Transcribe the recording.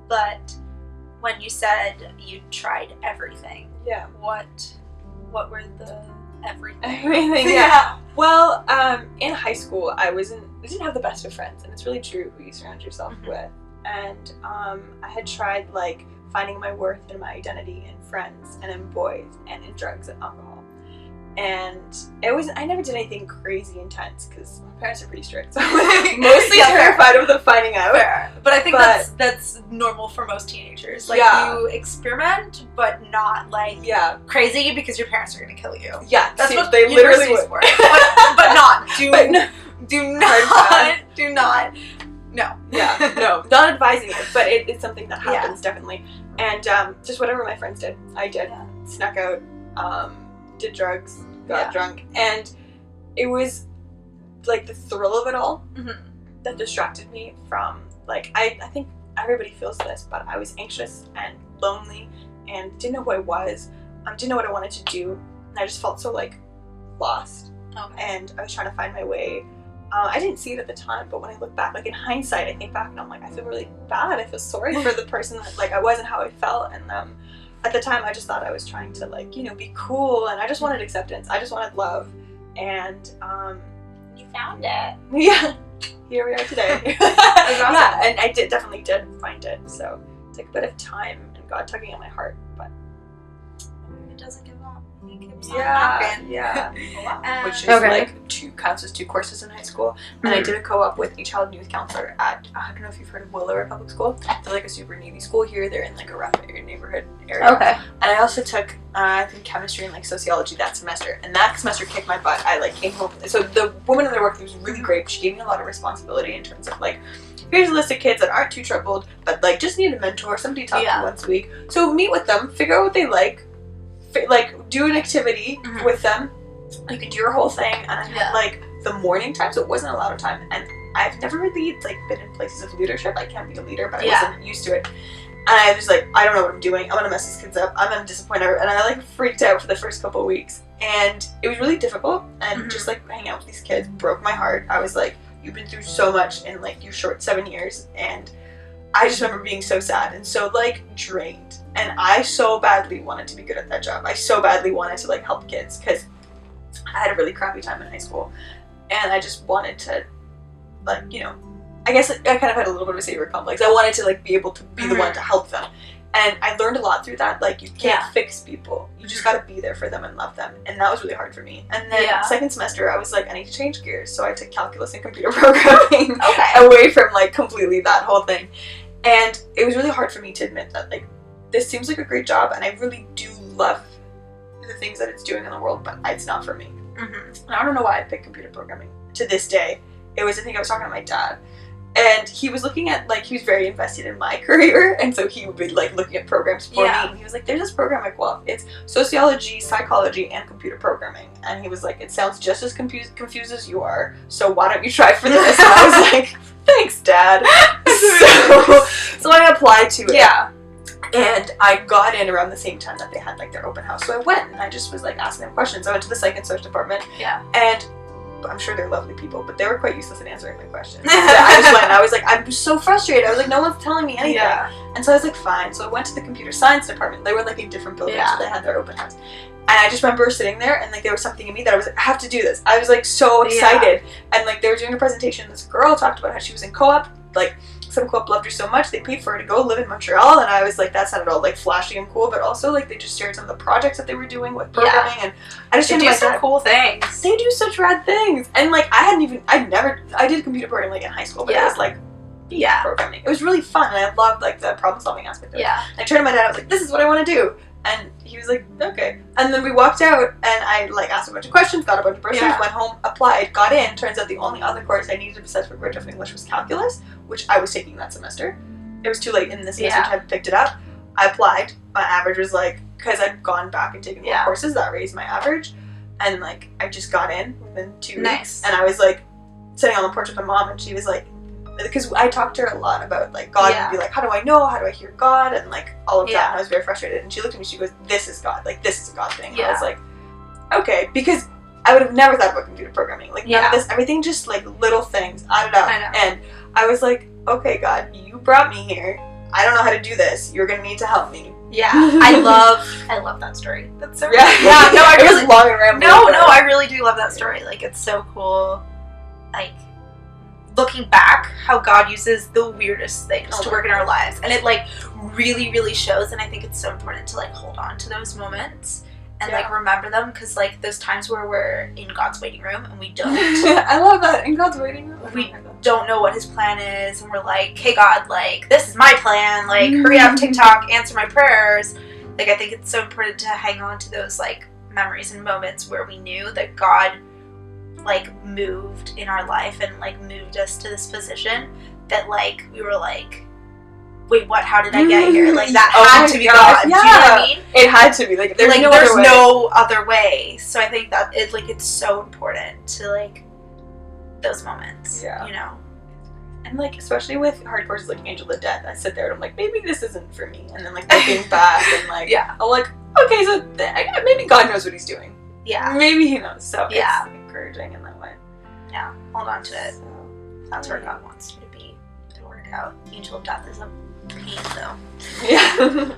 But when you said you tried everything, what were the everything? Everything, yeah. Well, in high school, I didn't have the best of friends, and it's really true who you surround yourself with. And I had tried, like, finding my worth and my identity in friends and in boys and in drugs and alcohol. And I never did anything crazy intense because my parents are pretty strict, so I was mostly terrified of them finding out. Fair. But I think that's normal for most teenagers. Like, you experiment, but not, like, crazy because your parents are going to kill you. Yeah, that's what they literally would. But not. Do not. No. Yeah, no. Not advising it, but it's something that happens, definitely. And just whatever my friends did, I did. Snuck out, did drugs, got drunk. And it was, like, the thrill of it all that distracted me from, like, I think everybody feels this, but I was anxious and lonely and didn't know who I was, didn't know what I wanted to do. And I just felt so, like, lost. And I was trying to find my way. I didn't see it at the time, but when I look back, like, in hindsight, I think back and I'm like, I feel really bad. I feel sorry for the person that, like, I was and how I felt. And at the time, I just thought I was trying to, like, you know, be cool, and I just wanted acceptance. I just wanted love. And you found it. Yeah, here we are today. Awesome. Yeah, and I definitely did find it. So it took a bit of time and God tugging at my heart, but it doesn't give up. Which is like counts as 2 courses in high school. And I did a co-op with a child and youth counselor at, I don't know if you've heard of Willowra Public School. They're like a super needy school here. They're in like a rough neighborhood area. Okay. And I also took, I think, chemistry and like sociology that semester. And that semester kicked my butt. I like came home. So the woman in the work was really great. She gave me a lot of responsibility in terms of like, here's a list of kids that aren't too troubled, but like just need a mentor, somebody to talk to once a week. So meet with them, figure out what they like do an activity with them. You can do your whole thing, and I had like the morning time, so it wasn't a lot of time. And I've never really like been in places of leadership. I can't be a leader, but I wasn't used to it. And I was like, I don't know what I'm doing. I'm gonna mess these kids up. I'm gonna disappoint her. And I like freaked out for the first couple of weeks, and it was really difficult. And just like hanging out with these kids broke my heart. I was like, you've been through so much in like your short 7 years, and I just remember being so sad and so like drained. And I so badly wanted to be good at that job. I so badly wanted to like help kids because I had a really crappy time in high school, and I just wanted to, like, you know, I guess I kind of had a little bit of a savior complex. I wanted to like be able to be the one to help them, and I learned a lot through that. Like, you can't fix people. You just got to be there for them and love them, and that was really hard for me. And then second semester, I was like, I need to change gears, so I took calculus and computer programming away from like completely that whole thing, and it was really hard for me to admit that like, this seems like a great job, and I really do love the things that it's doing in the world, but it's not for me. And I don't know why I picked computer programming to this day. It was, I think I was talking to my dad, and he was looking at, like, he was very invested in my career, and so he would be, like, looking at programs for me, and he was like, there's this program I love. It's sociology, psychology, and computer programming. And he was like, it sounds just as confused as you are, so why don't you try for this? And I was like, thanks, Dad. So I applied to it. Yeah. And I got in around the same time that they had like their open house. So I went and I just was like asking them questions. I went to the psych and search department. Yeah. And I'm sure they're lovely people, but they were quite useless at answering my questions. So I just went and I was like, I'm so frustrated. I was like, no one's telling me anything. Yeah. And so I was like, fine. So I went to the computer science department. They were like in different buildings, so they had their open house. And I just remember sitting there and like there was something in me that I was like, I have to do this. I was like so excited. And like they were doing a presentation. This girl talked about how she was in co-op, like some co-op loved her so much they paid for her to go live in Montreal, and I was like, that's not at all like flashy and cool, but also like they just shared some of the projects that they were doing with programming, and I just do some cool things. They do such rad things, and like I did computer programming like in high school, but it was like programming. It was really fun, and I loved like the problem solving aspect of it. And I turned to my dad, I was like, this is what I want to do. And he was like, okay. And then we walked out, and I like asked a bunch of questions, got a bunch of brochures, went home, applied, got in. Turns out the only other course I needed besides for graduate of English was calculus, which I was taking that semester. It was too late in the semester to have picked it up. I applied. My average was like, because I'd gone back and taken more courses, that raised my average. And like, I just got in within 2 weeks. And I was like, sitting on the porch with my mom, and she was like, because I talked to her a lot about like God and be like, how do I know? How do I hear God? And like all of that. And I was very frustrated. And she looked at me, she goes, this is God. Like, this is a God thing. And I was like, okay. Because I would have never thought about computer programming. Like, none of this, everything just like little things added up. And I was like, okay, God, you brought me here. I don't know how to do this. You're gonna need to help me. Yeah, I love that story. That's so yeah. Yeah, no, I it really was long and rambling. No, I really do love that story. Like, it's so cool. Like, looking back, how God uses the weirdest things to work in our lives, and it like really, really shows. And I think it's so important to like hold on to those moments and like remember them, because like those times where we're in God's waiting room and we don't. I love that, in God's waiting room. We don't know what His plan is, and we're like, "Hey God, like this is my plan. Like, hurry up, TikTok, answer my prayers." Like, I think it's so important to hang on to those like memories and moments where we knew that God like moved in our life and like moved us to this position that like we were like, wait, what? How did I get here? Like, that had to be God. Yeah. Do you know what I mean? It had to be. Like, there's like, no there's other way. no other way. So I think that it's so important to like those moments. Yeah. You know. And like, especially with hard courses like Angel of Death, I sit there and I'm like, maybe this isn't for me. And then like looking back and like, I'm like, okay, so maybe God knows what He's doing. Yeah. Maybe He knows. So yeah, it's encouraging in that way. Yeah. Hold on to it. So, that's where God wants you to be. It'll work out. Angel of Death is a pain though. Yeah.